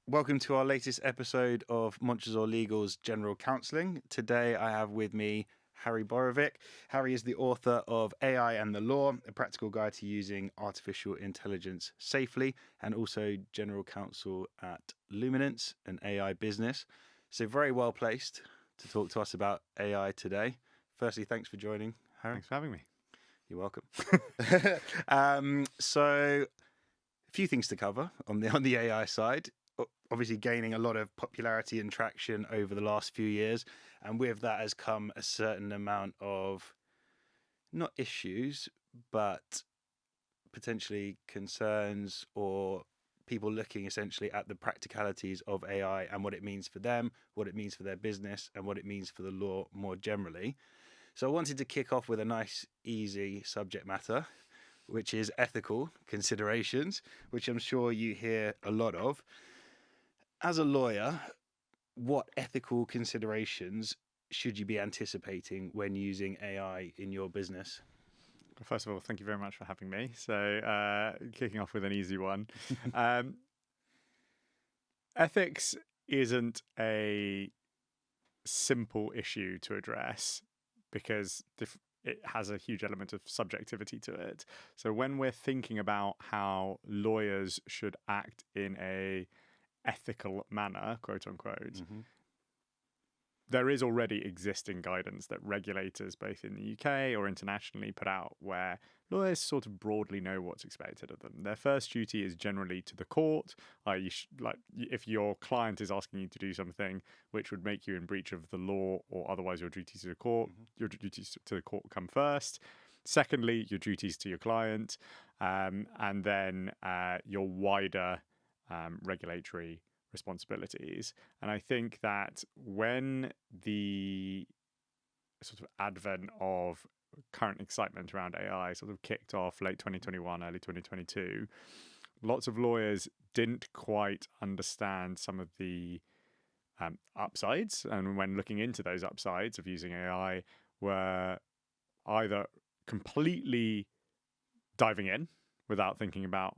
Welcome to our latest episode of Montresor Legal's General Counselling. Today I have with me Harry Borovick. Harry is the author of AI and the Law, a practical guide to using artificial intelligence safely, and also General Counsel at Luminance, an AI business. So very well placed to talk to us about AI today. Firstly, thanks for joining, Harry. Thanks for having me. You're welcome. So a few things to cover on the AI side. Obviously gaining a lot of popularity and traction over the last few years, and with that has come a certain amount of not issues but potentially concerns, or people looking essentially at the practicalities of AI and what it means for them, what it means for their business, and what it means for the law more generally. So I wanted to kick off with a nice easy subject matter, which is ethical considerations, which I'm sure you hear a lot of. As a lawyer, what ethical considerations should you be anticipating when using AI in your business? First of all, thank you very much for having me. So, kicking off with an easy one. Ethics isn't a simple issue to address because it has a huge element of subjectivity to it. So when we're thinking about how lawyers should act in a ethical manner, quote unquote, there is already existing guidance that regulators, both in the UK or internationally, put out where lawyers sort of broadly know what's expected of them. Their first duty is generally to the court. If your client is asking you to do something which would make you in breach of the law, or otherwise your duties to the court, your duties to the court come first. Secondly, your duties to your client, and then your wider regulatory responsibilities. And I think that when the sort of advent of current excitement around AI sort of kicked off late 2021, early 2022, lots of lawyers didn't quite understand some of the upsides. And when looking into those upsides of using AI, were either completely diving in without thinking about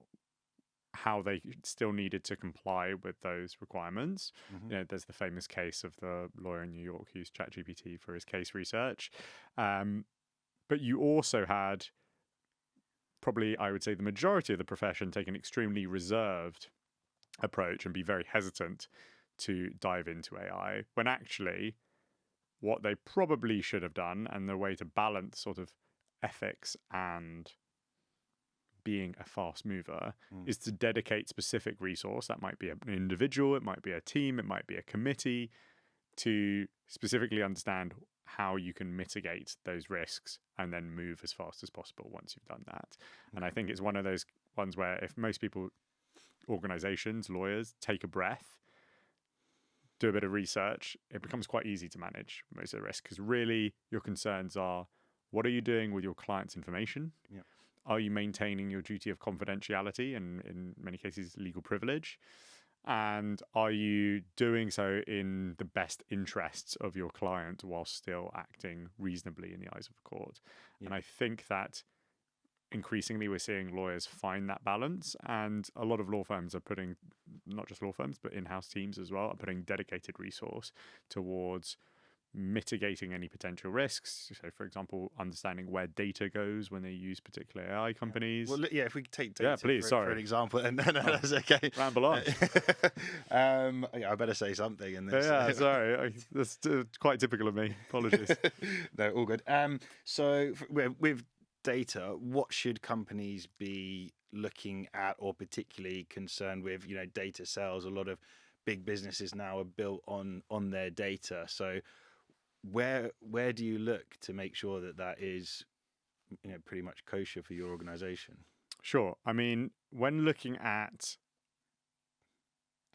how they still needed to comply with those requirements. You know, there's the famous case of the lawyer in New York who used ChatGPT for his case research. But you also had probably, I would say, the majority of the profession take an extremely reserved approach and be very hesitant to dive into AI, when actually what they probably should have done, and the way to balance sort of ethics and being a fast mover, is to dedicate specific resource. That might be an individual, it might be a team, it might be a committee, to specifically understand how you can mitigate those risks and then move as fast as possible once you've done that. And I think it's one of those ones where if most people, organizations, lawyers, take a breath, do a bit of research, it becomes quite easy to manage most of the risk, because really your concerns are, what are you doing with your client's information? Yeah. Are you maintaining your duty of confidentiality and, in many cases, legal privilege? And are you doing so in the best interests of your client while still acting reasonably in the eyes of the court? Yeah. And I think that increasingly we're seeing lawyers find that balance, and a lot of law firms are putting, not just law firms, but in-house teams as well, are putting dedicated resource towards mitigating any potential risks. So, for example, understanding where data goes when they use particular AI companies. Well, yeah, if we could take data for an example, and that's okay. Ramble on. Yeah, I better say something in this. Yeah, sorry, that's quite typical of me. Apologies. No, all good. So with data, what should companies be looking at or particularly concerned with? You know, data sales. A lot of big businesses now are built on their data. So where do you look to make sure that is, you know, pretty much kosher for your organization? Sure. I mean, when looking at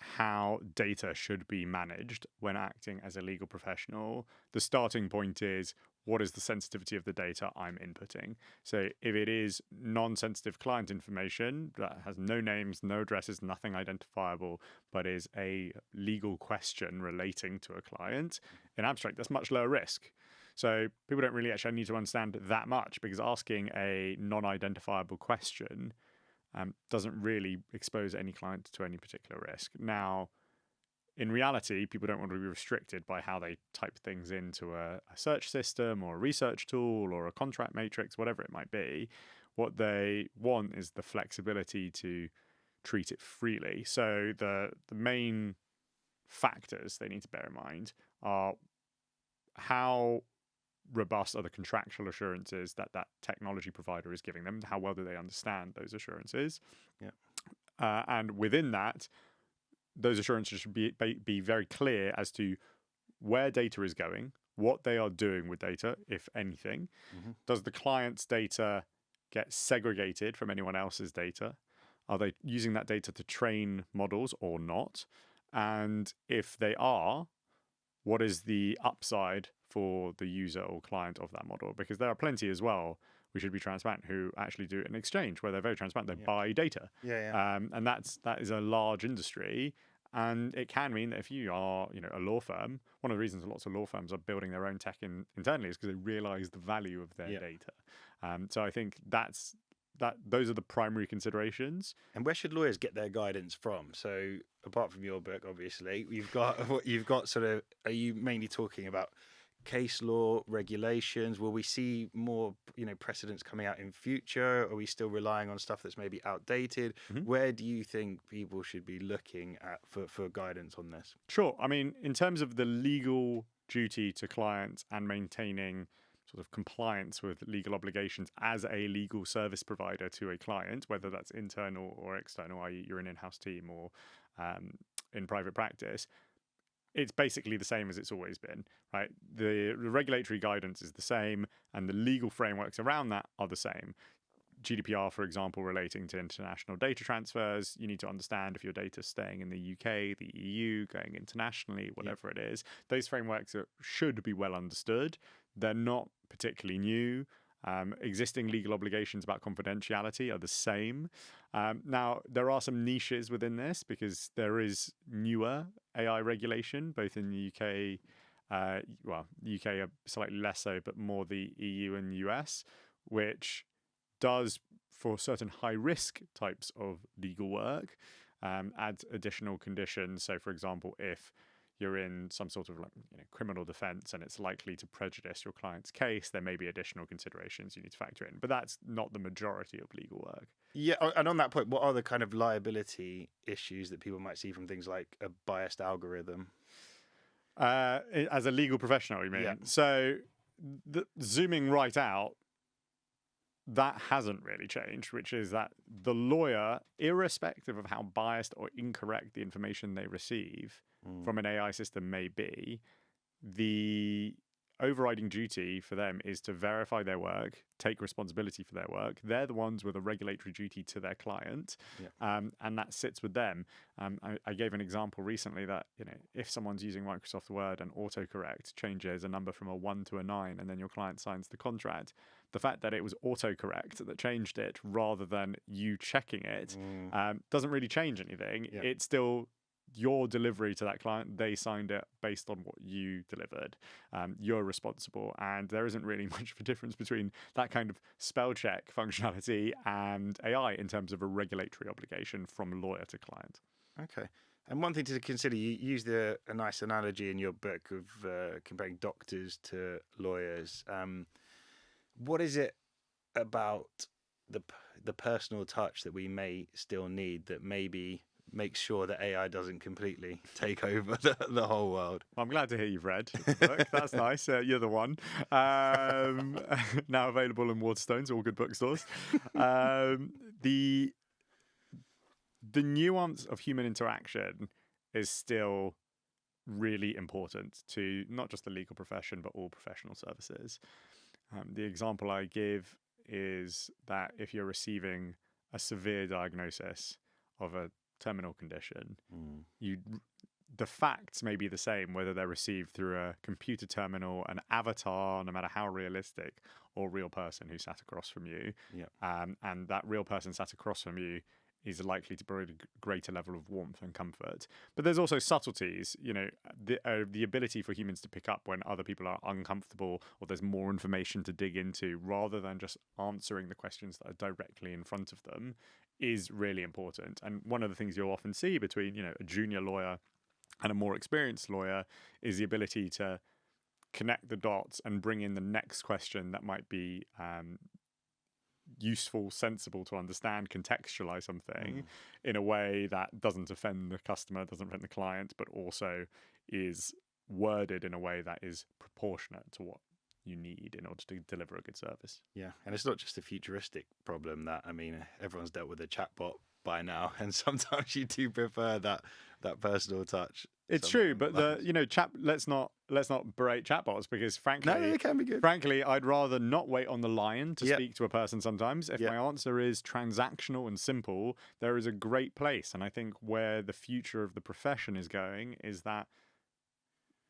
how data should be managed when acting as a legal professional, the starting point is, what is the sensitivity of the data I'm inputting? So if it is non-sensitive client information that has no names, no addresses, nothing identifiable, but is a legal question relating to a client, in abstract, that's much lower risk. So people don't really actually need to understand that much, because asking a non-identifiable question doesn't really expose any client to any particular risk. Now, in reality, people don't want to be restricted by how they type things into a search system or a research tool or a contract matrix, whatever it might be. What they want is the flexibility to treat it freely. So the main factors they need to bear in mind are how robust are the contractual assurances that that technology provider is giving them? How well do they understand those assurances? Yeah. And within that, those assurances should be very clear as to where data is going, what they are doing with data, if anything. Mm-hmm. Does the client's data get segregated from anyone else's data? Are they using that data to train models or not? And if they are, what is the upside for the user or client of that model? Because there are plenty as well, we should be transparent, who actually do an exchange where they're very transparent. They buy data. And that is a large industry. And it can mean that if you are, a law firm, one of the reasons lots of law firms are building their own tech internally is because they realize the value of their data. So I think those are the primary considerations. And where should lawyers get their guidance from? So apart from your book, obviously, you've got sort of, are you mainly talking about case law, regulations? Will we see more, precedents coming out in future? Are we still relying on stuff that's maybe outdated? Mm-hmm. Where do you think people should be looking at for guidance on this? Sure. I mean, in terms of the legal duty to clients and maintaining sort of compliance with legal obligations as a legal service provider to a client, whether that's internal or external, i.e. you're an in-house team or in private practice, it's basically the same as it's always been, right? The regulatory guidance is the same and the legal frameworks around that are the same. GDPR, for example, relating to international data transfers, you need to understand if your data is staying in the UK, the EU, going internationally, whatever it is. Those frameworks should be well understood. They're not particularly new. Existing legal obligations about confidentiality are the same. Now, there are some niches within this because there is newer AI regulation, both in the UK, the UK are slightly less so, but more the EU and US, which does, for certain high-risk types of legal work, add additional conditions. So, for example, if you're in some sort of criminal defense and it's likely to prejudice your client's case, there may be additional considerations you need to factor in. But that's not the majority of legal work. Yeah, and on that point, what are the kind of liability issues that people might see from things like a biased algorithm? As a legal professional, you mean? Yeah. So, zooming right out, that hasn't really changed, which is that the lawyer, irrespective of how biased or incorrect the information they receive from an AI system may be, the overriding duty for them is to verify their work, take responsibility for their work. They're the ones with a regulatory duty to their client, and that sits with them. I gave an example recently that if someone's using Microsoft Word and autocorrect changes a number from a 1 to a 9, and then your client signs the contract, the fact that it was autocorrect that changed it rather than you checking it doesn't really change anything. It's still your delivery to that client. They signed it based on what you delivered. You're responsible, and there isn't really much of a difference between that kind of spell check functionality and AI in terms of a regulatory obligation from lawyer to client. Okay. And one thing to consider, you used a nice analogy in your book of comparing doctors to lawyers. What is it about the personal touch that we may still need that maybe makes sure that AI doesn't completely take over the whole world? Well, I'm glad to hear you've read the book. That's nice. You're the one. Now available in Waterstones, all good bookstores. The nuance of human interaction is still really important to not just the legal profession, but all professional services. The example I give is that if you're receiving a severe diagnosis of a terminal condition, the facts may be the same whether they're received through a computer terminal, an avatar, no matter how realistic, or real person who sat across from you. And that real person sat across from you is likely to bring a greater level of warmth and comfort. But there's also subtleties, the ability for humans to pick up when other people are uncomfortable or there's more information to dig into rather than just answering the questions that are directly in front of them is really important. And one of the things you'll often see between, a junior lawyer And a more experienced lawyer is the ability to connect the dots and bring in the next question that might be useful, sensible to understand, contextualize something in a way that doesn't offend the customer, doesn't offend the client, but also is worded in a way that is proportionate to what you need in order to deliver a good service. Yeah, and it's not just a futuristic problem that, I mean, everyone's dealt with a chatbot by now, and sometimes you do prefer that personal touch. It's true, but let's not berate chatbots, because frankly, no, they can be good. Frankly, I'd rather not wait on the line to speak to a person sometimes. If my answer is transactional and simple, there is a great place. And I think where the future of the profession is going is that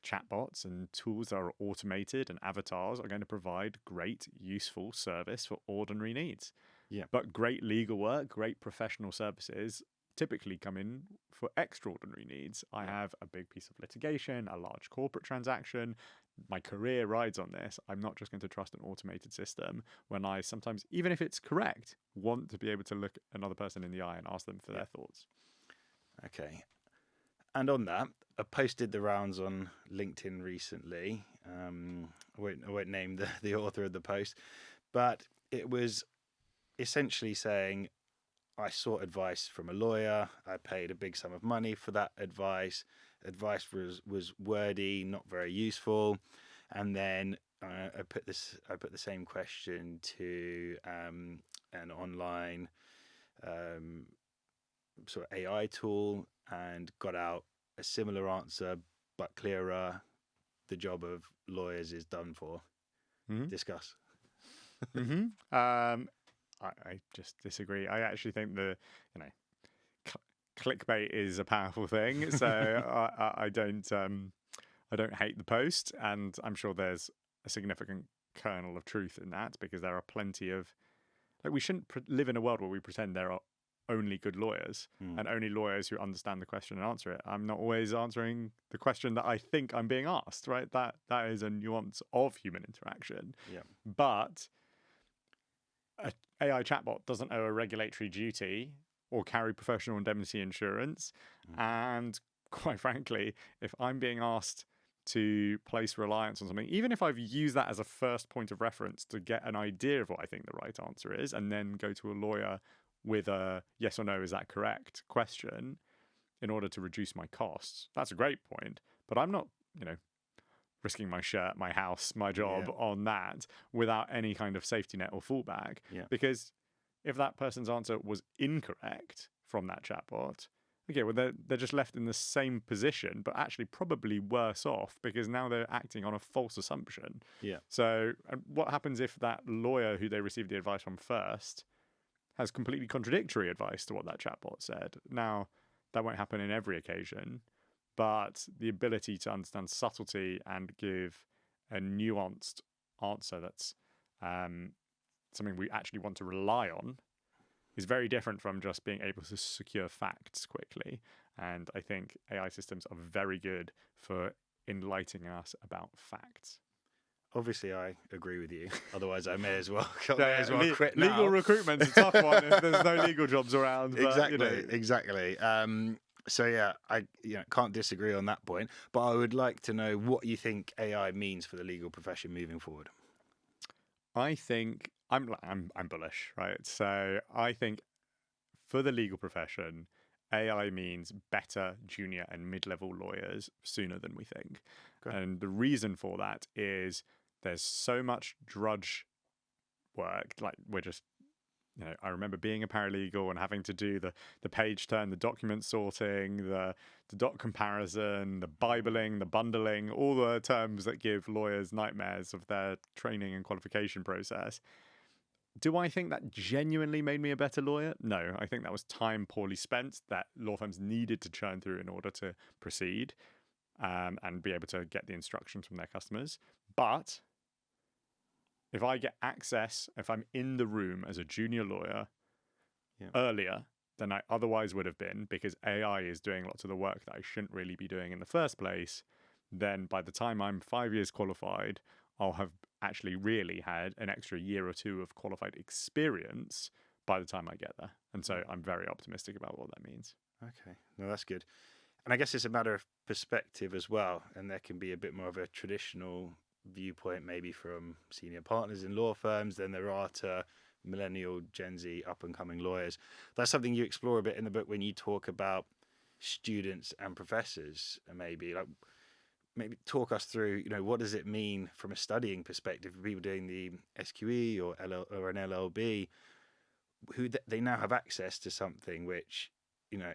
chatbots and tools that are automated and avatars are going to provide great, useful service for ordinary needs. Yeah. But great legal work, great professional services typically come in for extraordinary needs. I have a big piece of litigation, a large corporate transaction. My career rides on this. I'm not just going to trust an automated system when I sometimes, even if it's correct, want to be able to look another person in the eye and ask them for their thoughts. Okay. And on that, I posted the rounds on LinkedIn recently. I won't name the author of the post, but it was essentially saying, I sought advice from a lawyer. I paid a big sum of money for that advice. Advice was wordy, not very useful. And then I put the same question to an online sort of AI tool and got out a similar answer but clearer. The job of lawyers is done for. Discuss. I just disagree. I actually think clickbait is a powerful thing. So I don't hate the post, and I'm sure there's a significant kernel of truth in that, because there are plenty of we shouldn't live in a world where we pretend there are only good lawyers and only lawyers who understand the question and answer it. I'm not always answering the question that I think I'm being asked, right? That is a nuance of human interaction. Yeah. But an AI chatbot doesn't owe a regulatory duty or carry professional indemnity insurance. And quite frankly, if I'm being asked to place reliance on something, even if I've used that as a first point of reference to get an idea of what I think the right answer is, and then go to a lawyer with a yes or no, is that correct question in order to reduce my costs, that's a great point. But I'm not, risking my shirt, my house, my job on that without any kind of safety net or fallback. Yeah. Because if that person's answer was incorrect from that chatbot, okay, well, they're just left in the same position, but actually probably worse off, because now they're acting on a false assumption. Yeah. So what happens if that lawyer who they received the advice from first has completely contradictory advice to what that chatbot said? Now, that won't happen in every occasion, but the ability to understand subtlety and give a nuanced answer that's something we actually want to rely on is very different from just being able to secure facts quickly. And I think AI systems are very good for enlightening us about facts. Obviously, I agree with you. Otherwise, I may as well quit now. Legal recruitment's a tough one if there's no legal jobs around. But, Exactly. So yeah, I can't disagree on that point. But I would like to know what you think AI means for the legal profession moving forward. I think I'm bullish, right? So I think for the legal profession, AI means better junior and mid-level lawyers sooner than we think. Okay. And the reason for that is there's so much drudge work. Like, we're just, I remember being a paralegal and having to do the page turn, the document sorting, the doc comparison, the bibling, the bundling, all the terms that give lawyers nightmares of their training and qualification process. Do I think that genuinely made me a better lawyer? No, I think that was time poorly spent that law firms needed to churn through in order to proceed and be able to get the instructions from their customers. But if I get access, if I'm in the room as a junior lawyer earlier than I otherwise would have been, because AI is doing lots of the work that I shouldn't really be doing in the first place, then by the time I'm 5 years qualified, I'll have actually really had an extra year or two of qualified experience by the time I get there. And so I'm very optimistic about what that means. Okay, no, that's good. And I guess it's a matter of perspective as well. And there can be a bit more of a traditional viewpoint, maybe from senior partners in law firms, than there are to millennial, Gen Z, up and coming lawyers. That's something you explore a bit in the book when you talk about students and professors, and maybe talk us through, what does it mean from a studying perspective for people doing the SQE or an LLB, who they now have access to something which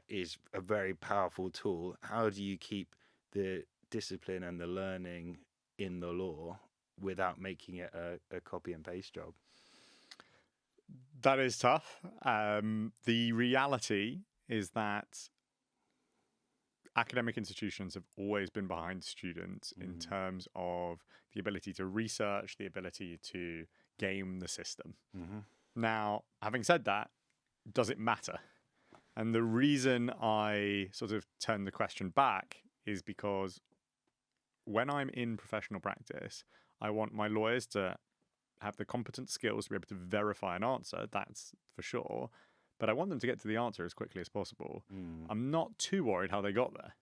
is a very powerful tool. How do you keep the discipline and the learning in the law without making it a copy and paste job? That is tough. The reality is that academic institutions have always been behind students in terms of the ability to research, the ability to game the system. Now, having said that, does it matter? And the reason I sort of turn the question back is because when I'm in professional practice, I want my lawyers to have the competent skills to be able to verify an answer, that's for sure. But I want them to get to the answer as quickly as possible. I'm not too worried how they got there.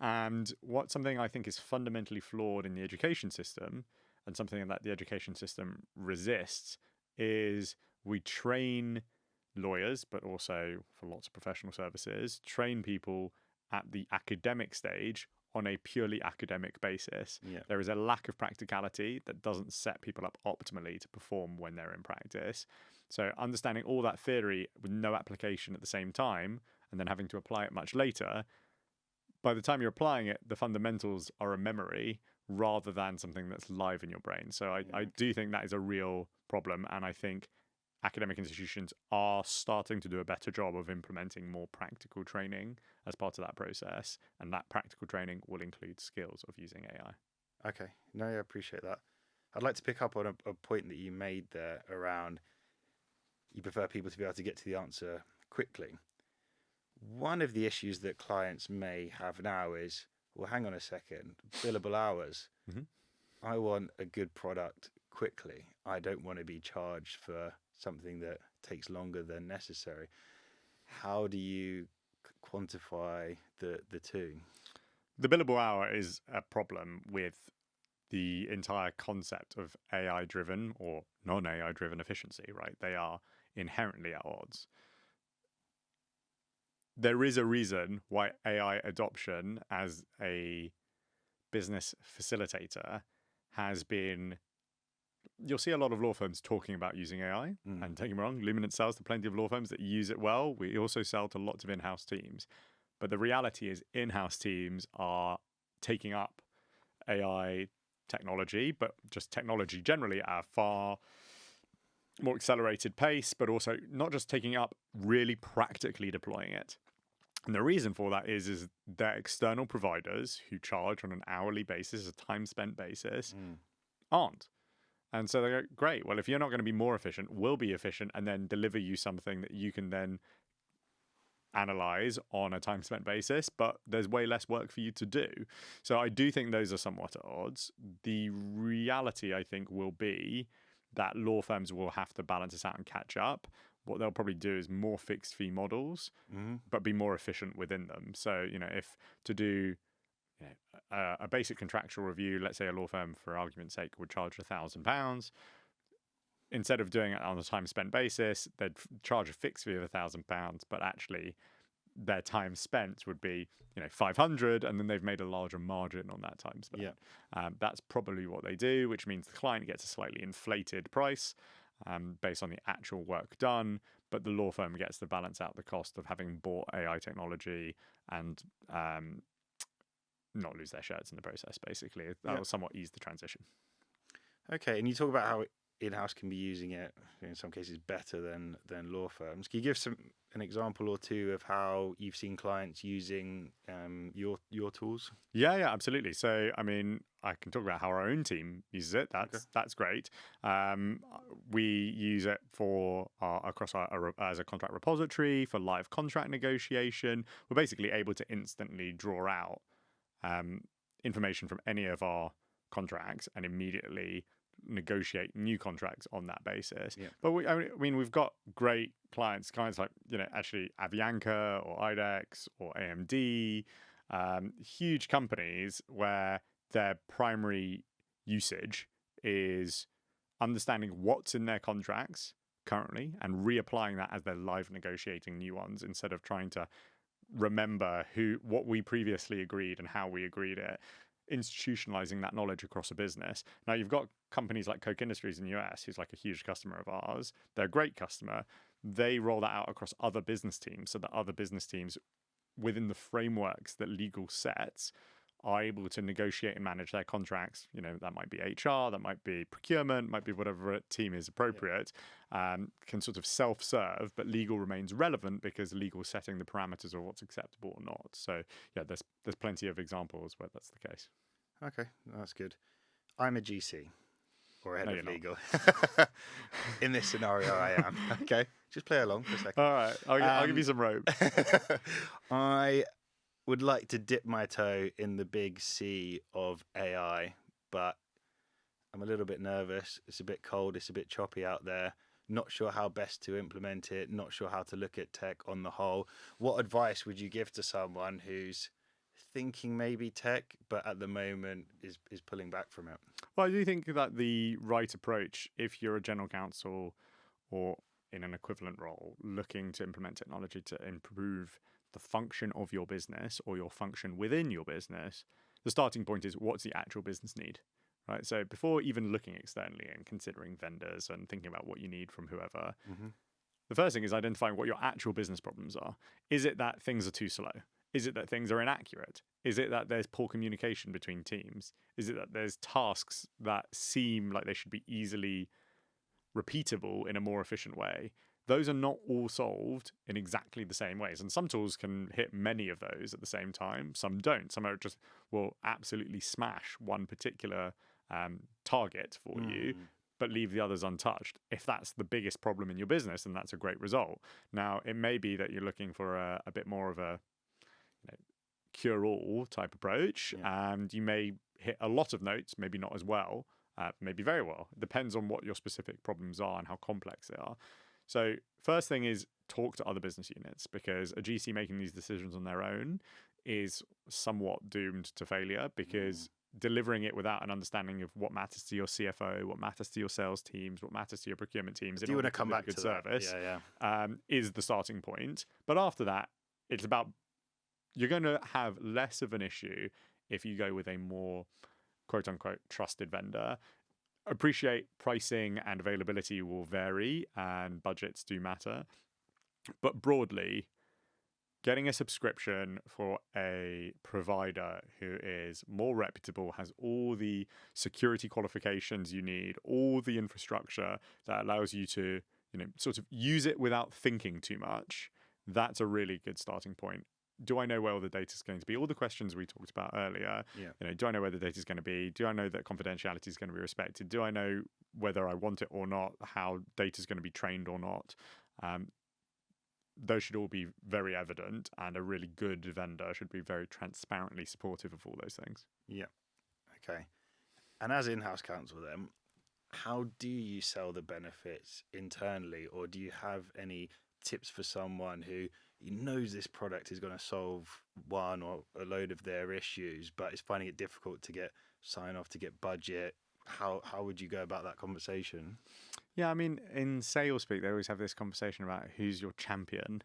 And something I think is fundamentally flawed in the education system, and something that the education system resists, is we train lawyers, but also for lots of professional services, train people at the academic stage on a purely academic basis. Yeah. There is a lack of practicality that doesn't set people up optimally to perform when they're in practice. So understanding all that theory with no application at the same time, and then having to apply it much later, by the time you're applying it, the fundamentals are a memory rather than something that's live in your brain. So I do think that is a real problem, and I think academic institutions are starting to do a better job of implementing more practical training as part of that process, and that practical training will include skills of using AI. Okay, no, I appreciate that. I'd like to pick up on a point that you made there around you prefer people to be able to get to the answer quickly. One of the issues that clients may have now is, well, hang on a second, billable hours. I want a good product quickly. I don't want to be charged for something that takes longer than necessary. How do you quantify the two? The billable hour is a problem with the entire concept of AI-driven or non-AI-driven efficiency, right? They are inherently at odds. There is a reason why AI adoption as a business facilitator has been... You'll see a lot of law firms talking about using AI, and don't get me wrong, Luminance sells to plenty of law firms that use it well. We also sell to lots of in-house teams. But the reality is in-house teams are taking up AI technology, but just technology generally at a far more accelerated pace, but also not just taking up, really practically deploying it. And the reason for that is that external providers who charge on an hourly basis, a time spent basis, aren't. And so they go, great, well, if you're not going to be more efficient, we'll be efficient and then deliver you something that you can then analyze on a time spent basis, but there's way less work for you to do. So I do think those are somewhat at odds. The reality, I think, will be that law firms will have to balance this out and catch up. What they'll probably do is more fixed fee models, but be more efficient within them. So, if to do a basic contractual review, let's say a law firm, for argument's sake, would charge £1,000. Instead of doing it on a time spent basis, they'd charge a fixed fee of £1,000, but actually their time spent would be, 500, and then they've made a larger margin on that time spent. Yeah. That's probably what they do, which means the client gets a slightly inflated price based on the actual work done, but the law firm gets to balance out the cost of having bought AI technology and not lose their shirts in the process, basically. That will somewhat ease the transition. Okay, and you talk about how in-house can be using it in some cases better than law firms. Can you give an example or two of how you've seen clients using your tools? Yeah, absolutely. So, I can talk about how our own team uses it. That's great. We use it for across as a contract repository for live contract negotiation. We're basically able to instantly draw out information from any of our contracts and immediately negotiate new contracts on that basis. Yeah. But we've got great clients like, actually Avianca or IDEX or AMD, Huge companies where their primary usage is understanding what's in their contracts currently and reapplying that as they're live negotiating new ones, instead of trying to remember what we previously agreed and how we agreed it, institutionalizing that knowledge across a business. Now, you've got companies like Koch Industries in the US, who's like a huge customer of ours. They're a great customer. They roll that out across other business teams, so that other business teams, within the frameworks that legal sets, are able to negotiate and manage their contracts. That might be HR, that might be procurement, might be whatever team is appropriate, can sort of self-serve, but legal remains relevant because legal is setting the parameters of what's acceptable or not. So yeah, there's plenty of examples where that's the case. Okay, that's good. I'm a GC or a head of legal. In this scenario, I am. Okay, just play along for a second. All right, I'll give you some rope. I would like to dip my toe in the big sea of AI, but I'm a little bit nervous. It's a bit cold. It's a bit choppy out there. Not sure how best to implement it. Not sure how to look at tech on the whole. What advice would you give to someone who's thinking maybe tech, but at the moment is pulling back from it? Well, I do think that the right approach, if you're a general counsel or in an equivalent role looking to implement technology to improve the function of your business or your function within your business, the starting point is, what's the actual business need, right? So before even looking externally and considering vendors and thinking about what you need from whoever, the first thing is identifying what your actual business problems are. Is it that things are too slow? Is it that things are inaccurate? Is it that there's poor communication between teams? Is it that there's tasks that seem like they should be easily repeatable in a more efficient way? Those are not all solved in exactly the same ways. And some tools can hit many of those at the same time. Some don't. Some are just will absolutely smash one particular target for you, but leave the others untouched. If that's the biggest problem in your business, then that's a great result. Now, it may be that you're looking for a bit more of a cure-all type approach, and you may hit a lot of notes, maybe not as well, maybe very well. It depends on what your specific problems are and how complex they are. So first thing is talk to other business units, because a GC making these decisions on their own is somewhat doomed to failure, because delivering it without an understanding of what matters to your CFO, what matters to your sales teams, what matters to your procurement teams, do you want to come back to service, is the starting point. But after that, it's about, you're going to have less of an issue if you go with a more quote unquote trusted vendor. Appreciate pricing and availability will vary and budgets do matter. But broadly, getting a subscription for a provider who is more reputable, has all the security qualifications you need, all the infrastructure that allows you to, sort of use it without thinking too much, that's a really good starting point. Do I know where all the data is going to be? All the questions we talked about earlier. Do I know where the data is going to be? Do I know that confidentiality is going to be respected? Do I know whether I want it or not? How data is going to be trained or not? Those should all be very evident, and a really good vendor should be very transparently supportive of all those things. Yeah. Okay. And as in-house counsel then, how do you sell the benefits internally, or do you have any tips for someone who knows this product is going to solve one or a load of their issues, but is finding it difficult to get sign off, to get budget? How would you go about that conversation? Yeah, I mean, in sales speak, they always have this conversation about who's your champion.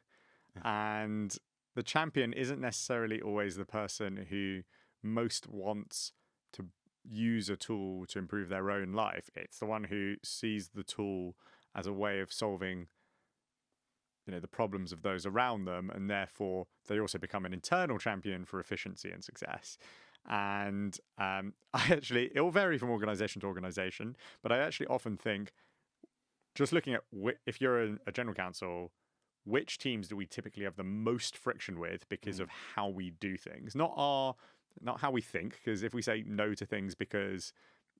And the champion isn't necessarily always the person who most wants to use a tool to improve their own life. It's the one who sees the tool as a way of solving the problems of those around them, and therefore they also become an internal champion for efficiency and success. And it will vary from organization to organization, but I actually often think, just looking at if you're a general counsel, which teams do we typically have the most friction with because of how we do things, not how we think? Because if we say no to things because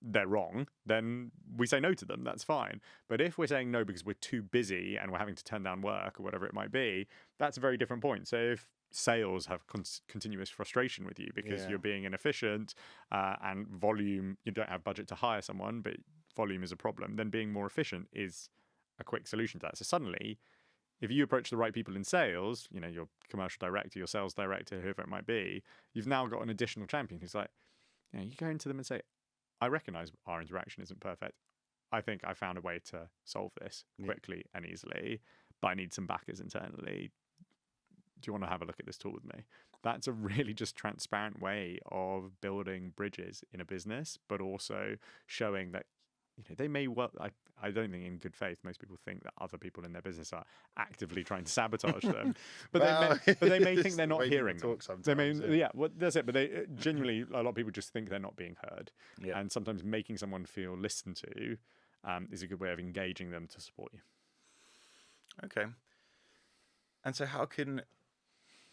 they're wrong, then we say no to them. That's fine. But if we're saying no because we're too busy and we're having to turn down work or whatever it might be, that's a very different point. So if sales have continuous frustration with you because you're being inefficient and volume, you don't have budget to hire someone, but volume is a problem, then being more efficient is a quick solution to that. So suddenly if you approach the right people in sales, your commercial director, your sales director, whoever it might be, you've now got an additional champion who's like, you go into them and say, I recognize our interaction isn't perfect. I think I found a way to solve this quickly and easily, but I need some backers internally. Do you want to have a look at this tool with me? That's a really just transparent way of building bridges in a business, but also showing that they may well. I don't think in good faith most people think that other people in their business are actively trying to sabotage them, but they may think they're not hearing them. They may, that's it. But they genuinely, a lot of people just think they're not being heard, and sometimes making someone feel listened to is a good way of engaging them to support you. Okay. And so, how can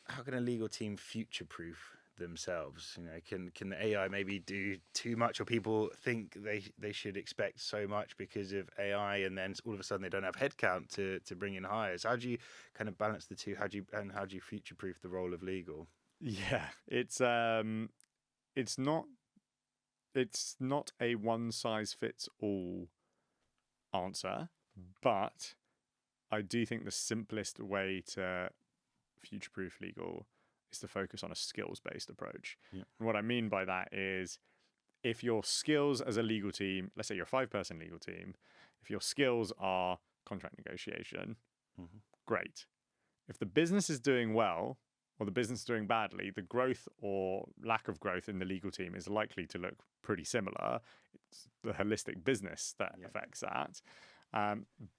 a legal team future-proof themselves? Can the AI maybe do too much, or people think they should expect so much because of AI, and then all of a sudden they don't have headcount to bring in hires? How do you kind of balance the two? How do you future-proof the role of legal? Yeah, it's not a one-size-fits-all answer, but I do think the simplest way to future-proof legal is to focus on a skills-based approach. Yeah. And what I mean by that is, if your skills as a legal team, let's say you're a 5-person legal team, if your skills are contract negotiation, great. If the business is doing well or the business is doing badly, the growth or lack of growth in the legal team is likely to look pretty similar. It's the holistic business that affects that.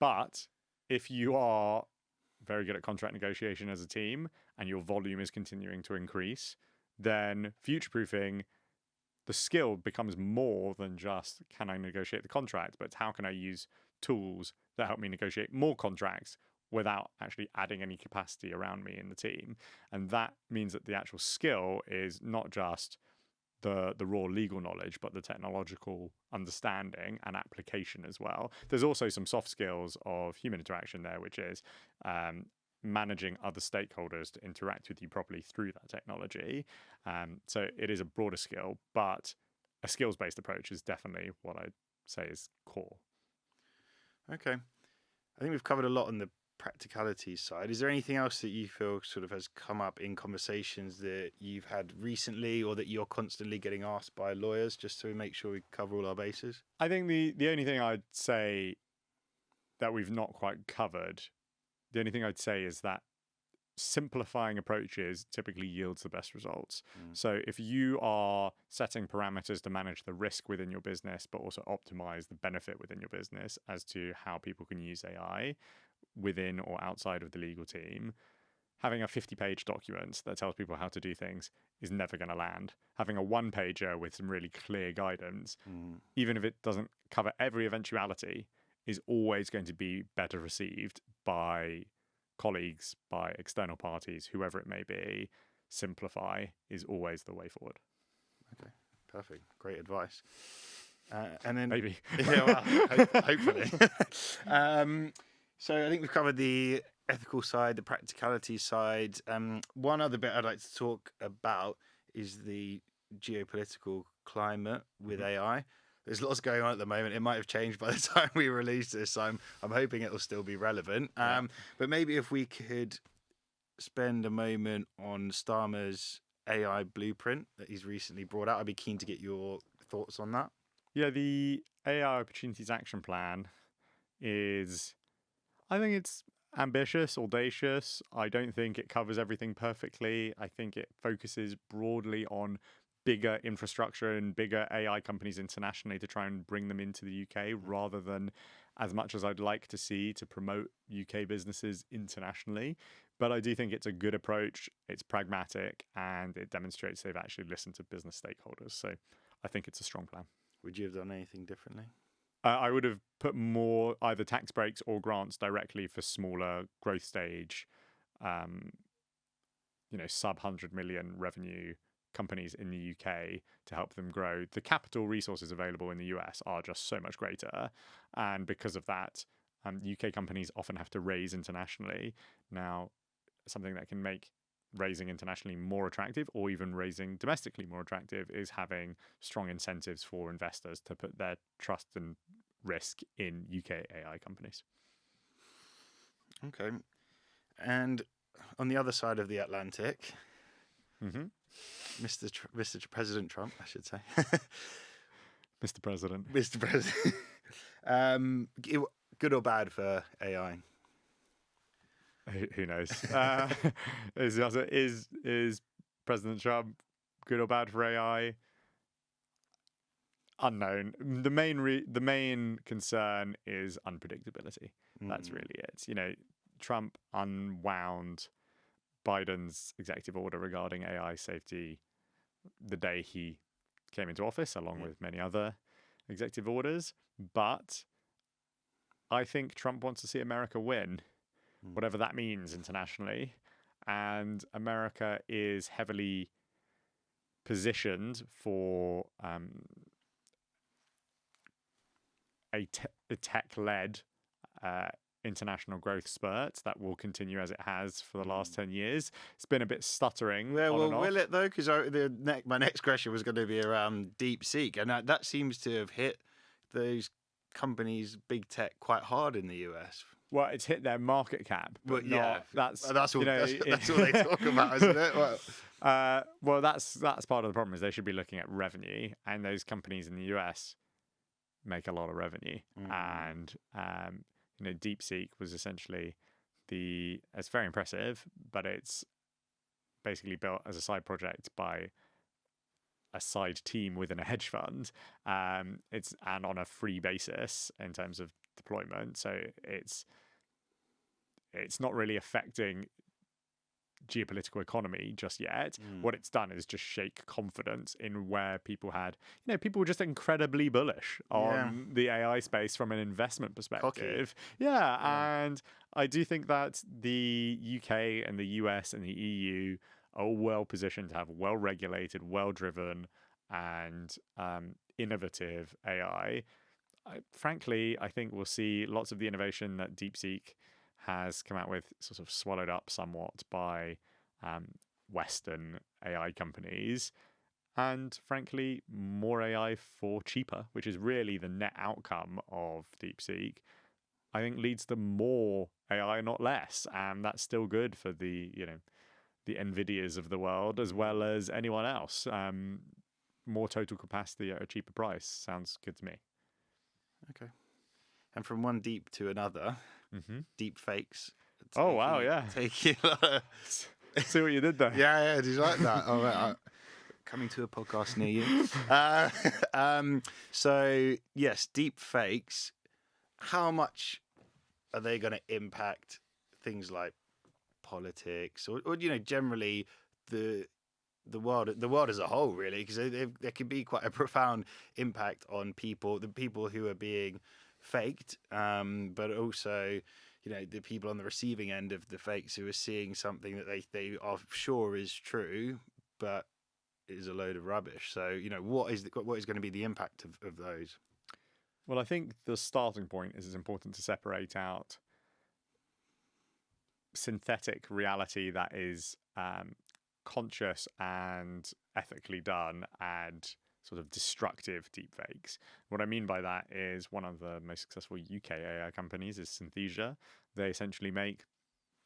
But if you are very good at contract negotiation as a team and your volume is continuing to increase, then future-proofing, the skill becomes more than just, can I negotiate the contract, but how can I use tools that help me negotiate more contracts without actually adding any capacity around me in the team. And that means that the actual skill is not just the raw legal knowledge, but the technological understanding and application as well. There's also some soft skills of human interaction there, which is managing other stakeholders to interact with you properly through that technology. So it is a broader skill, but a skills-based approach is definitely what I'd say is core. Okay. I think we've covered a lot on the practicality side. Is there anything else that you feel sort of has come up in conversations that you've had recently, or that you're constantly getting asked by lawyers, just so we make sure we cover all our bases? I think the only thing I'd say that we've not quite covered, the only thing I'd say is that simplifying approaches typically yields the best results. So if you are setting parameters to manage the risk within your business, but also optimize the benefit within your business as to how people can use AI within or outside of the legal team, having a 50-page document that tells people how to do things is never going to land. Having a one-pager with some really clear guidance, even if it doesn't cover every eventuality, is always going to be better received by colleagues, by external parties, whoever it may be. Simplify is always the way forward. Okay, perfect. Great advice. And then maybe, hopefully. So I think we've covered the ethical side, the practicality side. One other bit I'd like to talk about is the geopolitical climate with AI. There's lots going on at the moment. It might have changed by the time we release this. I'm hoping it will still be relevant. But maybe if we could spend a moment on Starmer's AI blueprint that he's recently brought out. I'd be keen to get your thoughts on that. Yeah, the AI Opportunities Action Plan is, I think it's ambitious, audacious. I don't think it covers everything perfectly. I think it focuses broadly on bigger infrastructure and bigger AI companies internationally to try and bring them into the UK, rather than as much as I'd like to see to promote UK businesses internationally. But I do think it's a good approach. It's pragmatic, and it demonstrates they've actually listened to business stakeholders. So I think it's a strong plan. Would you have done anything differently? I would have put more either tax breaks or grants directly for smaller growth stage, sub 100 million revenue companies in the UK to help them grow. The capital resources available in the US are just so much greater. And because of that, UK companies often have to raise internationally. Now, something that can make raising internationally more attractive, or even raising domestically more attractive, is having strong incentives for investors to put their trust and risk in UK AI companies. Okay. And on the other side of the Atlantic, Mm-hmm. Mr. President Trump, I should say. Mr. President. Mr. President. Good or bad for AI? Who knows? Is President Trump good or bad for AI? Unknown. The main concern is unpredictability. That's really it. You know, Trump unwound Biden's executive order regarding AI safety the day he came into office, along with many other executive orders. But I think Trump wants to see America win, whatever that means internationally. And America is heavily positioned for a tech-led international growth spurt that will continue as it has for the last 10 years. It's been a bit stuttering. Yeah, well, will it though? Because my next question was going to be around DeepSeek, and that seems to have hit those companies, big tech, quite hard in the US. Well, it's hit their market cap. But yeah, that's all. You know, that's all they talk about, isn't it? Well, that's part of the problem. Is they should be looking at revenue, and those companies in the US make a lot of revenue, and you know, DeepSeek was essentially it's very impressive, but it's basically built as a side project by a side team within a hedge fund. And on a free basis in terms of deployment, so it's not really affecting geopolitical economy just yet. What it's done is just shake confidence in where people were just incredibly bullish on the AI space from an investment perspective. And I do think that the UK and the US and the EU are well positioned to have well-regulated, well-driven and innovative AI. Frankly, I think we'll see lots of the innovation that DeepSeek has come out with sort of swallowed up somewhat by Western AI companies, and frankly, more AI for cheaper, which is really the net outcome of DeepSeek, I think leads to more AI, not less, and that's still good for the Nvidias of the world as well as anyone else. More total capacity at a cheaper price sounds good to me. Okay. And from one deep to another, deep fakes. Oh wow, yeah. Taking See what you did there. Yeah. Did you like that? All right. Coming to a podcast near you. So yes, deep fakes. How much are they going to impact things like politics, or generally the world as a whole, really? Because there can be quite a profound impact on the people who are being faked, but also the people on the receiving end of the fakes who are seeing something that they are sure is true, but is a load of rubbish. So what is going to be the impact of those? Well, I think the starting point is it's important to separate out synthetic reality that is conscious and ethically done, and sort of destructive deepfakes. What I mean by that is one of the most successful UK AI companies is Synthesia. They essentially make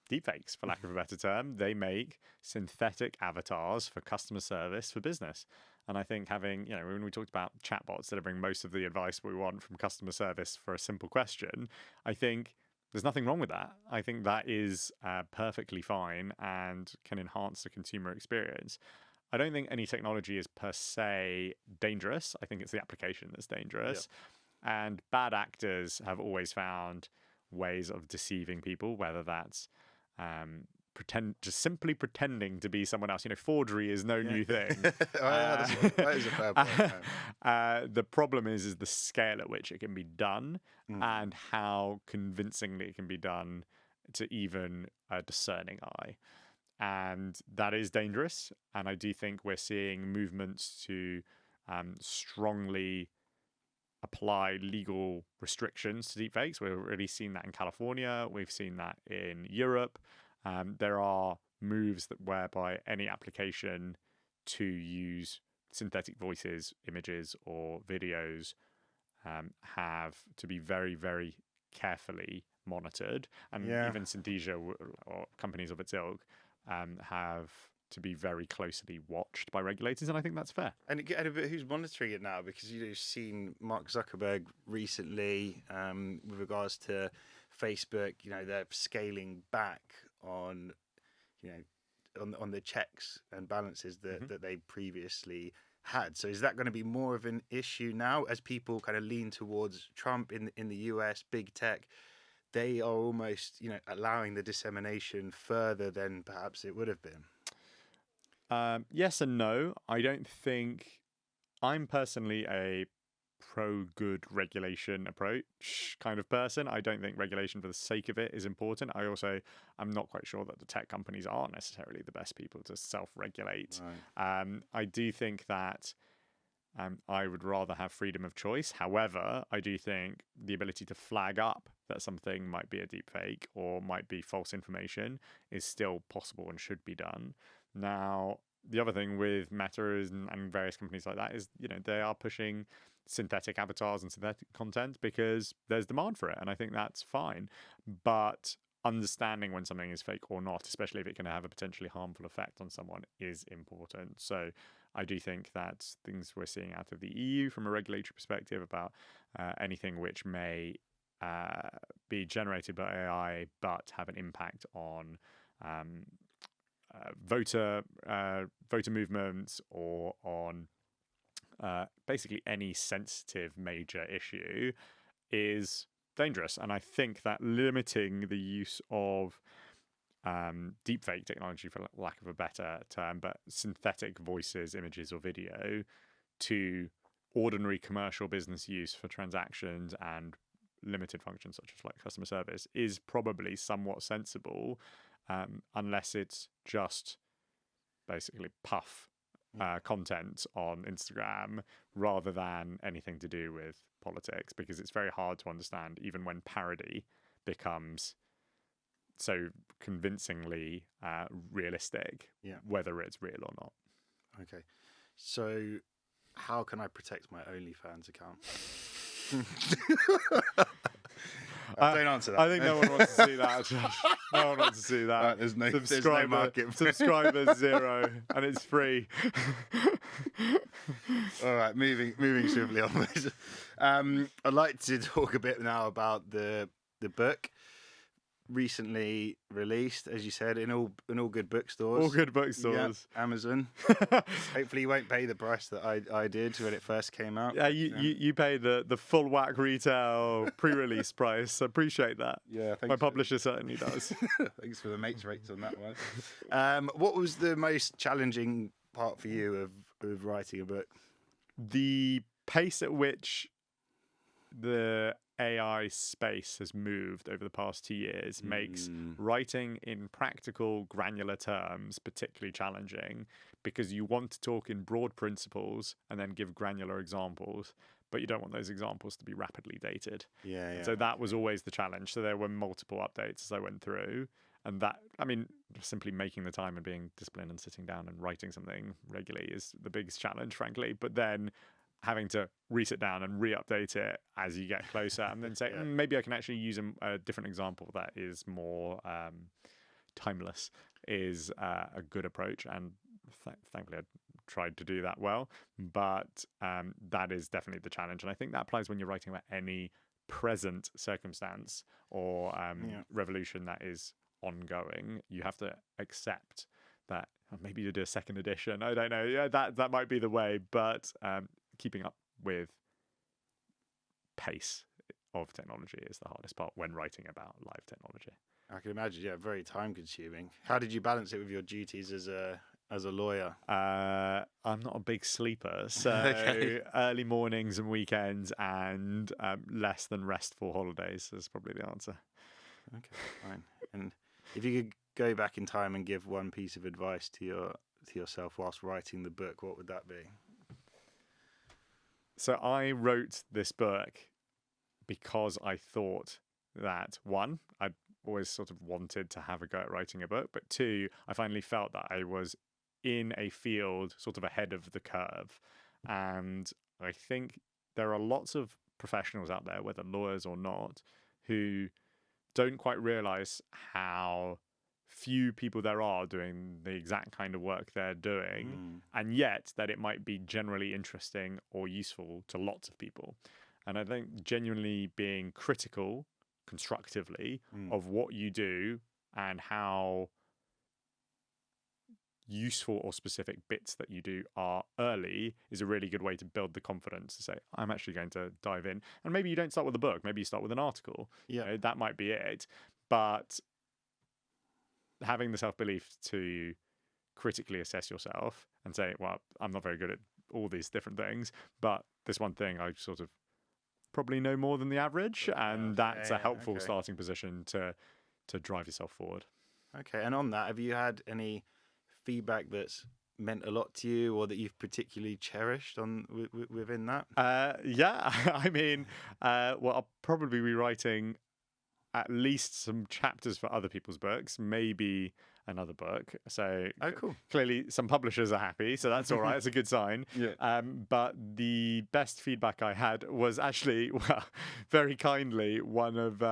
deepfakes, for lack of a better term. They make synthetic avatars for customer service for business. And I think having, when we talked about chatbots delivering most of the advice we want from customer service for a simple question, I think there's nothing wrong with that. I think that is perfectly fine and can enhance the consumer experience. I don't think any technology is per se dangerous. I think it's the application that's dangerous. Yep. And bad actors have always found ways of deceiving people, whether that's just simply pretending to be someone else. Forgery is no new thing. That is a fair point. The problem is the scale at which it can be done and how convincingly it can be done to even a discerning eye. And that is dangerous. And I do think we're seeing movements to strongly apply legal restrictions to deepfakes. We've already seen that in California. We've seen that in Europe. There are moves whereby any application to use synthetic voices, images, or videos have to be very, very carefully monitored, and Yeah. even Synthesia or companies of its ilk have to be very closely watched by regulators, and I think that's fair. And who's monitoring it now? Because you've seen Mark Zuckerberg recently with regards to Facebook. They're scaling back on, on the checks and balances that they previously had. So is that going to be more of an issue now as people kind of lean towards Trump in the US, big tech? They are almost, allowing the dissemination further than perhaps it would have been. Yes and no. I don't think I'm personally a pro-good regulation approach kind of person. I don't think regulation for the sake of it is important. I'm not quite sure that the tech companies are necessarily the best people to self-regulate. Right. I do think that I would rather have freedom of choice. However, I do think the ability to flag up that something might be a deepfake or might be false information is still possible and should be done. Now, the other thing with Meta and various companies like that is, they are pushing synthetic avatars and synthetic content because there's demand for it. And I think that's fine. But understanding when something is fake or not, especially if it can have a potentially harmful effect on someone, is important. So I do think that things we're seeing out of the EU from a regulatory perspective about anything which may be generated by AI but have an impact on voter movements or on basically any sensitive major issue is dangerous. And I think that limiting the use of deepfake technology, for lack of a better term, but synthetic voices, images, or video to ordinary commercial business use for transactions and limited functions such as like customer service is probably somewhat sensible, unless it's just basically puff content on Instagram rather than anything to do with politics, because it's very hard to understand even when parody becomes so convincingly realistic, whether it's real or not. Okay, so how can I protect my OnlyFans account? Don't answer that. I think no one wants to see that, Josh. No one wants to see that. Right, there's no market. Subscribers 0, and it's free. All right, moving swiftly onwards. I'd like to talk a bit now about the book recently released, as you said, in all good bookstores. All good bookstores. Yeah, Amazon. Hopefully you won't pay the price that I did when it first came out. Yeah, you pay the full whack retail pre-release price. Appreciate that. Yeah, my publisher certainly does. Thanks for the mates rates on that one. What was the most challenging part for you of writing a book? The pace at which the AI space has moved over the past 2 years makes writing in practical, granular terms particularly challenging, because you want to talk in broad principles and then give granular examples, but you don't want those examples to be rapidly dated. Yeah. So that was always the challenge. So there were multiple updates as I went through. And that, I mean, simply making the time and being disciplined and sitting down and writing something regularly is the biggest challenge, frankly. But then having to re-sit down and re-update it as you get closer and then say, maybe I can actually use a different example that is more timeless is a good approach. And thankfully I tried to do that well. But that is definitely the challenge. And I think that applies when you're writing about any present circumstance or revolution that is ongoing. You have to accept that maybe you do a second edition. I don't know. Yeah, that might be the way, but keeping up with pace of technology is the hardest part when writing about live technology. I can imagine, very time consuming. How did you balance it with your duties as a lawyer? I'm not a big sleeper, so early mornings and weekends and less than restful holidays is probably the answer. Okay, fine. And if you could go back in time and give one piece of advice to yourself whilst writing the book, what would that be? So I wrote this book because I thought that, one, I'd always sort of wanted to have a go at writing a book, but two, I finally felt that I was in a field sort of ahead of the curve. And I think there are lots of professionals out there, whether lawyers or not, who don't quite realize how few people there are doing the exact kind of work they're doing, and yet that it might be generally interesting or useful to lots of people. And I think genuinely being critical, constructively, of what you do and how useful or specific bits that you do are early is a really good way to build the confidence to say, I'm actually going to dive in. And maybe you don't start with a book, maybe you start with an article. Yeah. You know, that might be it. But having the self-belief to critically assess yourself and say, well, I'm not very good at all these different things, but this one thing I sort of probably know more than the average, and that's a helpful starting position to drive yourself forward. Okay, and on that, have you had any feedback that's meant a lot to you or that you've particularly cherished within that? Yeah, I mean, well, I'll probably be writing at least some chapters for other people's books, maybe another book. So cool. Clearly some publishers are happy, so that's all right. It's a good sign. Yeah. But the best feedback I had was actually, well, very kindly, one of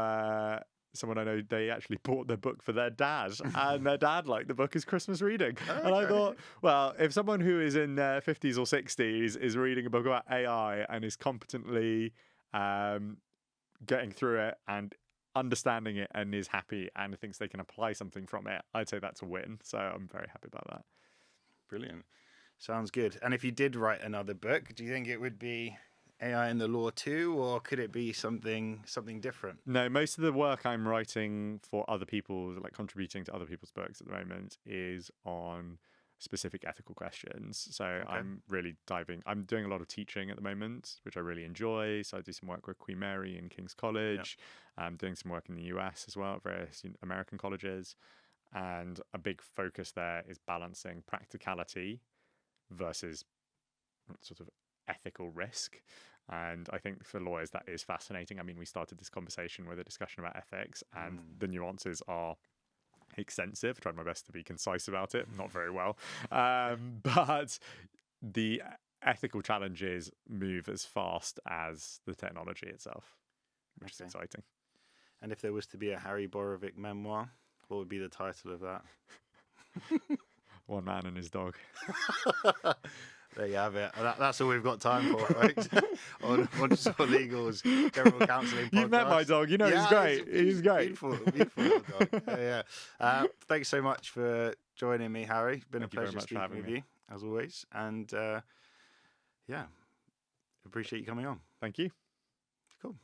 someone I know, they actually bought their book for their dad, and their dad liked the book as Christmas reading. Okay. And I thought, well, if someone who is in their 50s or 60s is reading a book about AI and is competently getting through it and understanding it and is happy and thinks they can apply something from it, I'd say that's a win. So I'm very happy about that. Brilliant. Sounds good. And if you did write another book, do you think it would be AI in the law too, or could it be something different? No, most of the work I'm writing for other people, like contributing to other people's books at the moment, is on specific ethical questions. So I'm really I'm doing a lot of teaching at the moment, which I really enjoy. So I do some work with Queen Mary and King's College. I'm doing some work in the US as well at various American colleges. And a big focus there is balancing practicality versus sort of ethical risk. And I think for lawyers, that is fascinating. I mean, we started this conversation with a discussion about ethics, and the nuances are extensive. I tried my best to be concise about it, not very well. But the ethical challenges move as fast as the technology itself, which is exciting. And if there was to be a Harry Borovick memoir, what would be the title of that? One Man and His Dog. There you have it. That's all we've got time for, right? on Montresor Legal's General Counselling podcast. You've met my dog. You know, he's great. He's great. Beautiful little dog. Yeah. Thanks so much for joining me, Harry. It's been a pleasure speaking with you, as always. And yeah, appreciate you coming on. Thank you. Cool.